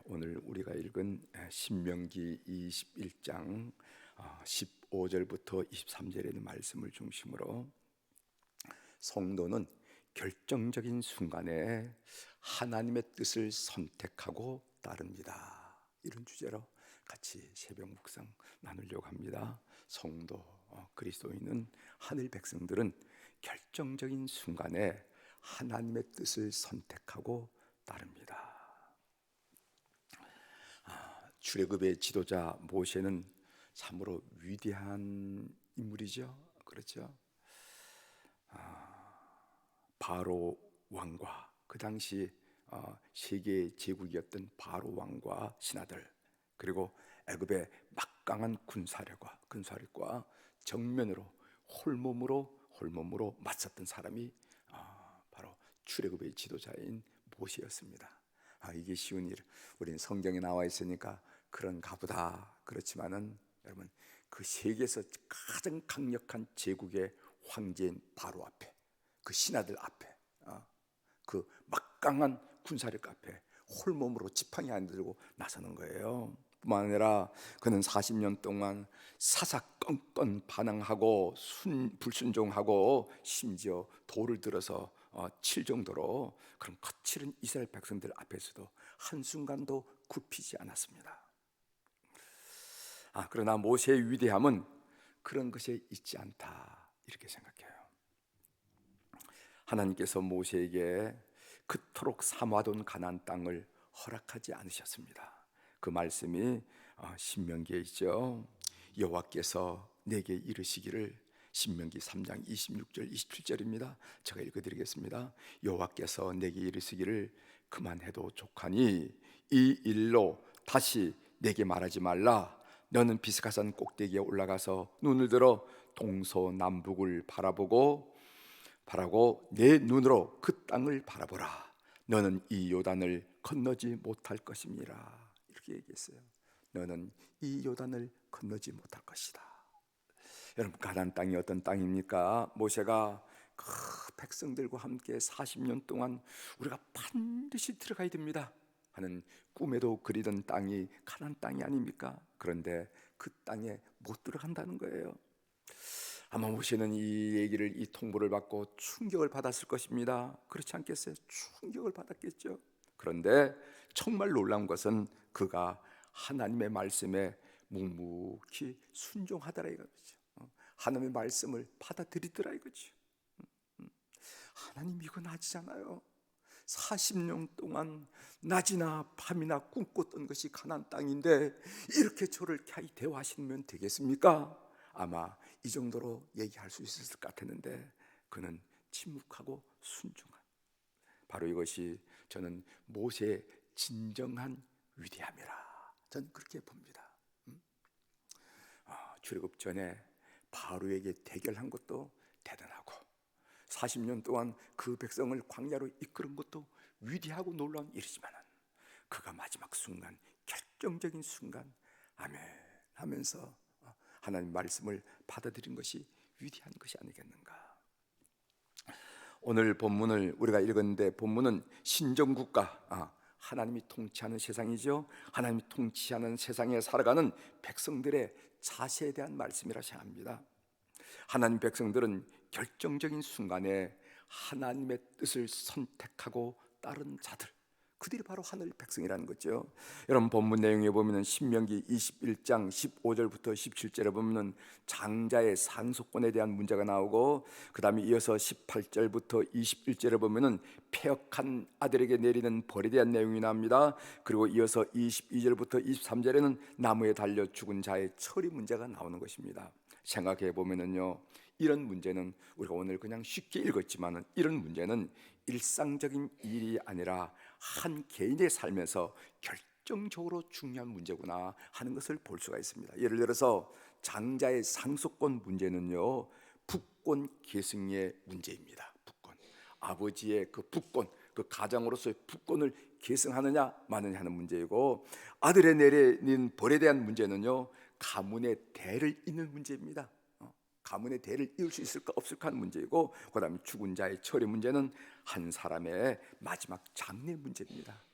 오늘 우리가 읽은 신명기 21장 15절부터 23절에 있는 말씀을 중심으로 성도는 결정적인 순간에 하나님의 뜻을 선택하고 따릅니다. 이런 주제로 같이 새벽 묵상 나누려고 합니다. 성도, 그리스도인은, 하늘 백성들은 결정적인 순간에 하나님의 뜻을 선택하고 따릅니다. 출애굽의 지도자 모세는 참으로 위대한 인물이죠. 그렇죠? 바로 왕과 그 당시 세계 제국이었던 바로 왕과 신하들, 그리고 애굽의 막강한 군사력과 정면으로 홀몸으로 맞섰던 사람이 바로 출애굽의 지도자인 모세였습니다. 이게 쉬운 일, 우린 성경에 나와 있으니까 그런가 보다. 그렇지만은 여러분, 그 세계에서 가장 강력한 제국의 황제인 바로 앞에, 그 신하들 앞에, 그 막강한 군사력 앞에 홀몸으로 지팡이 안 들고 나서는 거예요. 뿐만 아니라 그는 40년 동안 사사건건 반항하고 불순종하고 심지어 돌을 들어서 칠 정도로 그런 거칠은 이스라엘 백성들 앞에서도 한순간도 굽히지 않았습니다. 그러나 모세의 위대함은 그런 것에 있지 않다, 이렇게 생각해요. 하나님께서 모세에게 그토록 삼아둔 가나안 땅을 허락하지 않으셨습니다. 그 말씀이 신명기에 있죠. 여호와께서 내게 이르시기를, 신명기 3장 26절 27절입니다. 제가 읽어드리겠습니다. 여호와께서 내게 이르시기를, 그만해도 족하니 이 일로 다시 내게 말하지 말라. 너는 비스가산 꼭대기에 올라가서 눈을 들어 동서남북을 바라고 내 눈으로 그 땅을 바라보라. 너는 이 요단을 건너지 못할 것임이라. 이렇게 얘기했어요. 너는 이 요단을 건너지 못할 것이다. 여러분, 가나안 땅이 어떤 땅입니까? 모세가 그 백성들과 함께 40년 동안 우리가 반드시 들어가야 됩니다 하는 꿈에도 그리던 땅이 가나안 땅이 아닙니까? 그런데 그 땅에 못 들어간다는 거예요. 아마 모세는 이 통보를 받고 충격을 받았을 것입니다. 그렇지 않겠어요? 충격을 받았겠죠. 그런데 정말 놀라운 것은 그가 하나님의 말씀에 묵묵히 순종하더라 이거죠. 하나님의 말씀을 받아들이더라 이거죠. 하나님, 이건 아니잖아요. 40년 동안 낮이나 밤이나 꿈꿨던 것이 가나안 땅인데 이렇게 저를 대화하시면 되겠습니까? 아마 이 정도로 얘기할 수 있었을 것 같았는데 그는 침묵하고 순종한, 바로 이것이 저는 모세의 진정한 위대함이라, 저는 그렇게 봅니다. 출애굽 전에 바로에게 대결한 것도 대단하고 40년 동안 그 백성을 광야로 이끄는 것도 위대하고 놀라운 일이지만 그가 마지막 순간, 결정적인 순간 아멘 하면서 하나님 말씀을 받아들인 것이 위대한 것이 아니겠는가. 오늘 본문을 우리가 읽었는데, 본문은 신정국가, 하나님이 통치하는 세상이죠. 하나님이 통치하는 세상에 살아가는 백성들의 자세에 대한 말씀이라 생각합니다. 하나님 백성들은 결정적인 순간에 하나님의 뜻을 선택하고 따른 자들, 그들이 바로 하늘 백성이라는 거죠. 여러분, 본문 내용에 보면 신명기 21장 15절부터 17절에 보면 장자의 상속권에 대한 문제가 나오고, 그 다음에 이어서 18절부터 21절에 보면 패역한 아들에게 내리는 벌에 대한 내용이 나옵니다. 그리고 이어서 22절부터 23절에는 나무에 달려 죽은 자의 처리 문제가 나오는 것입니다. 생각해 보면은요, 이런 문제는 우리가 오늘 그냥 쉽게 읽었지만 이런 문제는 일상적인 일이 아니라 한 개인의 삶에서 결정적으로 중요한 문제구나 하는 것을 볼 수가 있습니다. 예를 들어서 장자의 상속권 문제는요, 북권 계승의 문제입니다. 북권, 아버지의 그 북권, 그 가장으로서의 북권을 계승하느냐 마느냐 하는 문제이고, 아들에 내리는 벌에 대한 문제는요, 가문의 대를 잇는 문제입니다. 가문의 대를 이을 수 있을까 없을까 하는 문제이고, 그 다음에 죽은 자의 처리 문제는 한 사람의 마지막 장례 문제입니다.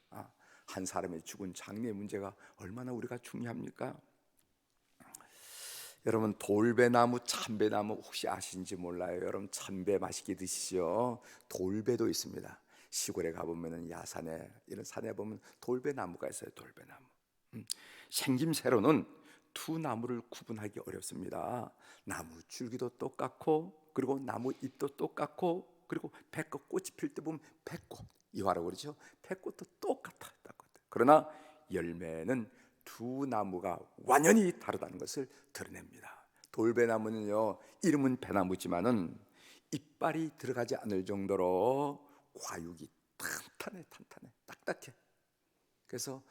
한 사람의 죽은 장례 문제가 얼마나 우리가 중요합니까? 여러분, 돌배나무, 참배나무 혹시 아시는지 몰라요. 여러분, 참배 맛있게 드시죠? 돌배도 있습니다. 시골에 가보면 야산에, 이런 산에 보면 돌배나무가 있어요. 돌배나무. 생김새로는 두 나무를 구분하기 어렵습니다. 나무 줄기도 똑같고, 그리고 나무 잎도 똑같고, 그리고 백꽃, 꽃이 필 때 보면 백꽃, 이화라고 그러죠. 백꽃도 똑같아. 그러나 열매는 두 나무가 완전히 다르다는 것을 드러냅니다. 돌배나무는요, 이름은 배나무지만은 이빨이 들어가지 않을 정도로 과육이 탄탄해, 딱딱해. 그래서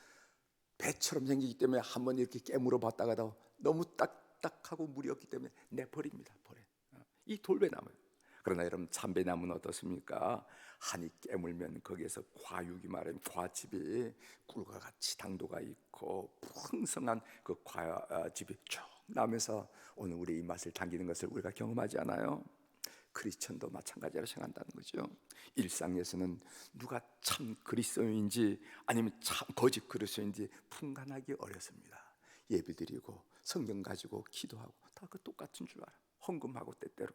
배처럼 생기기 때문에 한번 이렇게 깨물어 봤다가도 너무 딱딱하고 물이 없기 때문에 내버립니다. 버려. 이 돌배나무. 그러나 여러분, 참배나무는 어떻습니까? 한이 깨물면 거기에서 과육이 말하면 과즙이 꿀과 같이 당도가 있고 풍성한 그 과즙이 쭉 나면서 오늘 우리 입맛을 당기는 것을 우리가 경험하지 않아요? 크리스천도 마찬가지로 생각한다는 거죠. 일상에서는 누가 참 그리스도인지 아니면 참 거짓 그리스도인지 분간하기 어렵습니다. 예배드리고 성경 가지고 기도하고 다 그 똑같은 줄 알아. 헌금하고 때때로.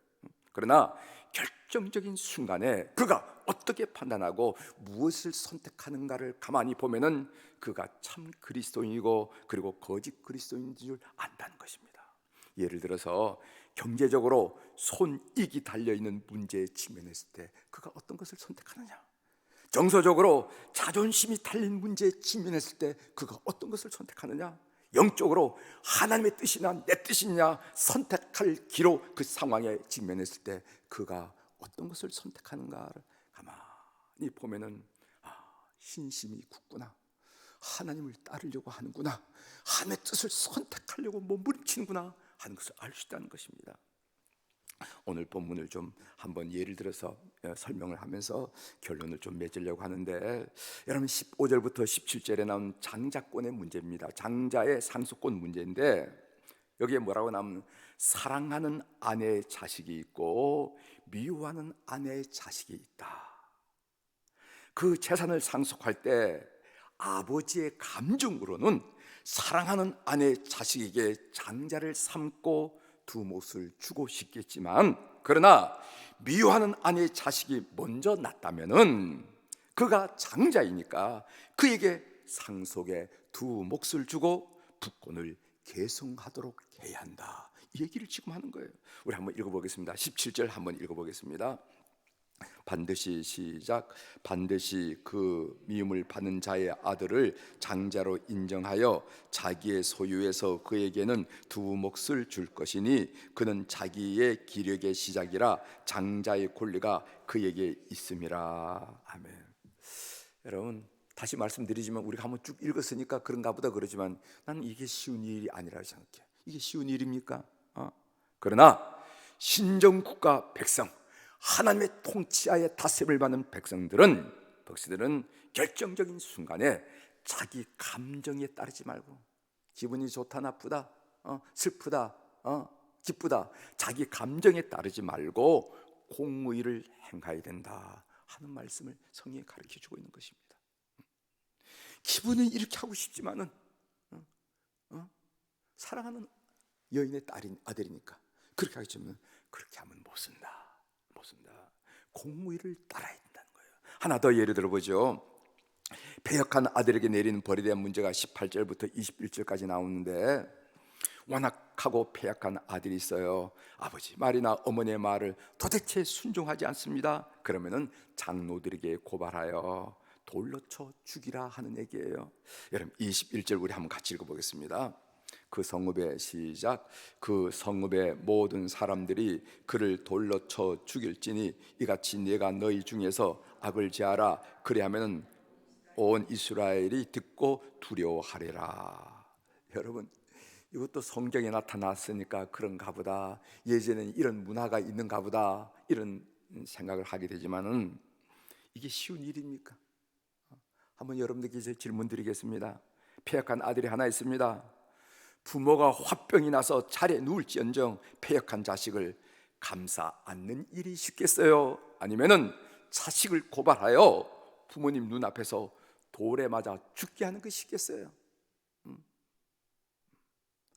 그러나 결정적인 순간에 그가 어떻게 판단하고 무엇을 선택하는가를 가만히 보면은 그가 참 그리스도인이고 그리고 거짓 그리스도인인 줄 안다는 것입니다. 예를 들어서 경제적으로 손익이 달려있는 문제에 직면했을 때 그가 어떤 것을 선택하느냐, 정서적으로 자존심이 달린 문제에 직면했을 때 그가 어떤 것을 선택하느냐, 영적으로 하나님의 뜻이냐 내 뜻이냐 선택할 기로 그 상황에 직면했을 때 그가 어떤 것을 선택하는가를 가만히 보면은 신심이 굳구나, 하나님을 따르려고 하는구나, 하나님의 뜻을 선택하려고 몸부림치는구나 하는 것을 알 수 있다는 것입니다. 오늘 본문을 좀 한번 예를 들어서 설명을 하면서 결론을 좀 맺으려고 하는데, 여러분 15절부터 17절에 나온 장자권의 문제입니다. 장자의 상속권 문제인데 여기에 뭐라고 나오면 사랑하는 아내의 자식이 있고 미워하는 아내의 자식이 있다. 그 재산을 상속할 때 아버지의 감정으로는 사랑하는 아내의 자식에게 장자를 삼고 두 몫을 주고 싶겠지만, 그러나 미워하는 아내의 자식이 먼저 낳았다면은 그가 장자이니까 그에게 상속의 두 몫을 주고 부권을 계승하도록 해야 한다. 이 얘기를 지금 하는 거예요. 우리 한번 읽어보겠습니다. 17절 한번 읽어보겠습니다. 반드시 시작. 반드시 그 미움을 받는 자의 아들을 장자로 인정하여 자기의 소유에서 그에게는 두 몫을 줄 것이니 그는 자기의 기력의 시작이라 장자의 권리가 그에게 있음이라. 아멘. 여러분, 다시 말씀드리지만 우리가 한번 쭉 읽었으니까 그런가 보다 그러지만 나는 이게 쉬운 일이 아니라고 생각해. 이게 쉬운 일입니까? 그러나 신정국가 백성, 하나님의 통치하에 다스림을 받는 백성들은 결정적인 순간에 자기 감정에 따르지 말고, 기분이 좋다 나쁘다, 슬프다, 기쁘다, 자기 감정에 따르지 말고 공의를 행해야 된다 하는 말씀을 성경이 가르쳐주고 있는 것입니다. 기분은 이렇게 하고 싶지만은 사랑하는 여인의 아들이니까 그렇게 하겠지만 그렇게 하면 못 쓴다. 공의를 따라야 된다는 거예요. 하나 더 예를 들어보죠. 패역한 아들에게 내리는 벌에 대한 문제가 18절부터 21절까지 나오는데, 완악하고 패역한 아들이 있어요. 아버지 말이나 어머니의 말을 도대체 순종하지 않습니다. 그러면은 장로들에게 고발하여 돌로 쳐 죽이라 하는 얘기예요. 여러분 21절 우리 한번 같이 읽어보겠습니다. 그 성읍의 시작. 그 성읍의 모든 사람들이 그를 돌로 쳐 죽일지니 이같이 내가 너희 중에서 악을 제하라. 그리하면 온 이스라엘이 듣고 두려워하리라. 여러분, 이것도 성경에 나타났으니까 그런가 보다, 예전에는 이런 문화가 있는가 보다 이런 생각을 하게 되지만은 이게 쉬운 일입니까? 한번 여러분들께 질문 드리겠습니다. 패역한 아들이 하나 있습니다. 부모가 화병이 나서 차례 누울지언정 패역한 자식을 감싸 안는 일이 쉽겠어요? 아니면은 자식을 고발하여 부모님 눈앞에서 돌에 맞아 죽게 하는 것이겠어요?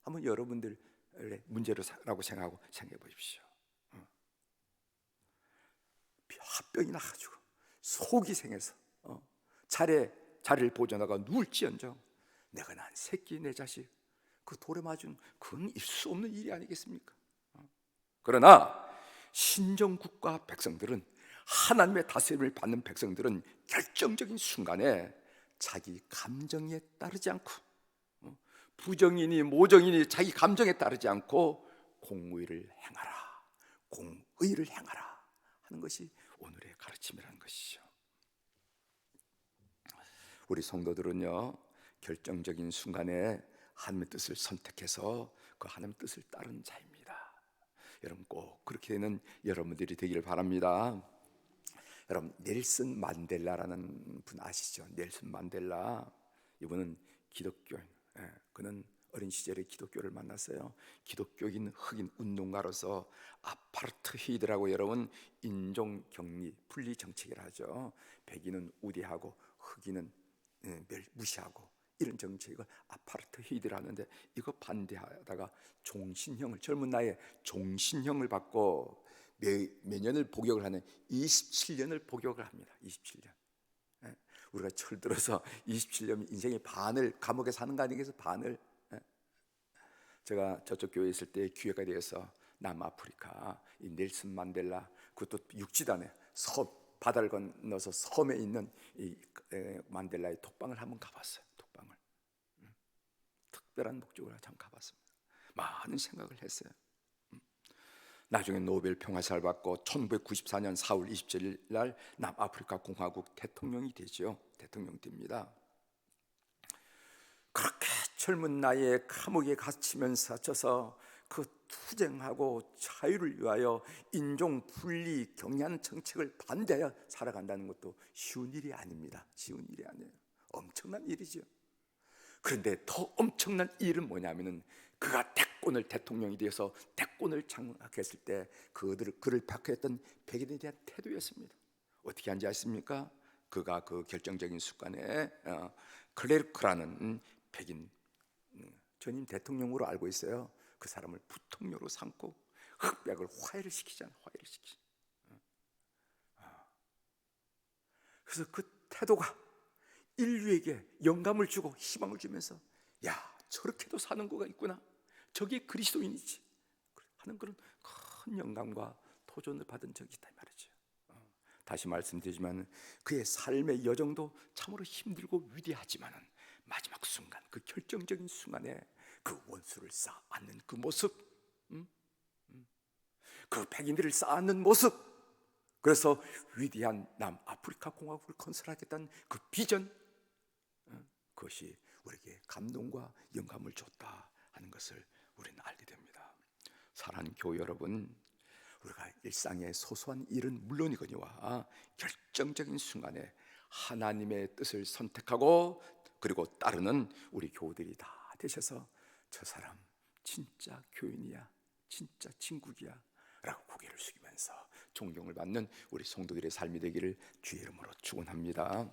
한번 여러분들의 문제라고 생각해 보십시오. 화병이 나가지고 속이 생해서 자리를 보존하가 누울지언정 내가 난 새끼 내 자식 그 돌에 맞은 그건 있을 수 없는 일이 아니겠습니까? 그러나 신정국가 백성들은, 하나님의 다스림을 받는 백성들은 결정적인 순간에 자기 감정에 따르지 않고, 부정이니 모정이니 자기 감정에 따르지 않고 공의를 행하라, 공의를 행하라 하는 것이 오늘의 가르침이라는 것이죠. 우리 성도들은요, 결정적인 순간에 하나님의 뜻을 선택해서 그 하나님의 뜻을 따른 자입니다. 여러분 꼭 그렇게 되는 여러분들이 되기를 바랍니다. 여러분, 넬슨 만델라라는 분 아시죠? 넬슨 만델라, 이분은 기독교인. 그는 어린 시절에 기독교를 만났어요. 기독교인 흑인 운동가로서 아파르트헤이드라고 여러분 인종 격리 분리 정책이라 하죠. 백인은 우대하고 흑인은 무시하고 이런 정책을 아파르트헤이드를 하는데, 이거 반대하다가 종신형을, 젊은 나이에 종신형을 받고 몇 년을 복역을 하는 27년을 복역을 합니다. 27년. 우리가 철들어서 27년 인생의 반을 감옥에 사는 거 아니겠어요? 반을. 제가 저쪽 교회에 있을 때 기회가 되어서 남아프리카 이 넬슨 만델라, 그것도 육지도 않에 바다를 건너서 섬에 있는 이 만델라의 독방을 한번 가봤어요. 독방을. 특별한 목적으로 참 가봤습니다. 많은 생각을 했어요. 나중에 노벨 평화상을 받고 1994년 4월 27일 날 남아프리카 공화국 대통령이 되죠. 대통령 됩니다. 그렇게 젊은 나이에 감옥에 갇히면서 그 투쟁하고 자유를 위하여 인종 분리 경리하는 정책을 반대하여 살아간다는 것도 쉬운 일이 아닙니다. 쉬운 일이 아니에요. 엄청난 일이죠. 그런데 더 엄청난 일은 뭐냐면은, 그가 대통령이 되어서 대권을 장악했을 때 그를 박해했던 백인에 대한 태도였습니다. 어떻게 한지 아십니까? 그가 그 결정적인 순간에 클레르크라는 백인 전임 대통령으로 알고 있어요. 그 사람을 부통령으로 삼고 흑백을 화해를 시키잖아요. 화해를 시키죠. 그래서 그 태도가 인류에게 영감을 주고 희망을 주면서, 야, 저렇게도 사는 거가 있구나, 저게 그리스도인이지 하는 그런 큰 영감과 도전을 받은 적이 있다 말이죠. 다시 말씀드리지만 그의 삶의 여정도 참으로 힘들고 위대하지만 마지막 순간, 그 결정적인 순간에 그 원수를 쌓아앉는 그 모습, 그 백인들을 쌓아앉는 모습, 그래서 위대한 남아프리카 공화국을 건설하겠다는 그 비전, 그것이 우리에게 감동과 영감을 줬다 하는 것을 우리는 알게 됩니다. 사랑하는 교회 여러분, 우리가 일상의 소소한 일은 물론이거니와 결정적인 순간에 하나님의 뜻을 선택하고 그리고 따르는 우리 교우들이 다 되셔서, 저 사람 진짜 교인이야, 진짜 친구야 라고 고개를 숙이면서 존경을 받는 우리 성도들의 삶이 되기를 주의 이름으로 축원합니다.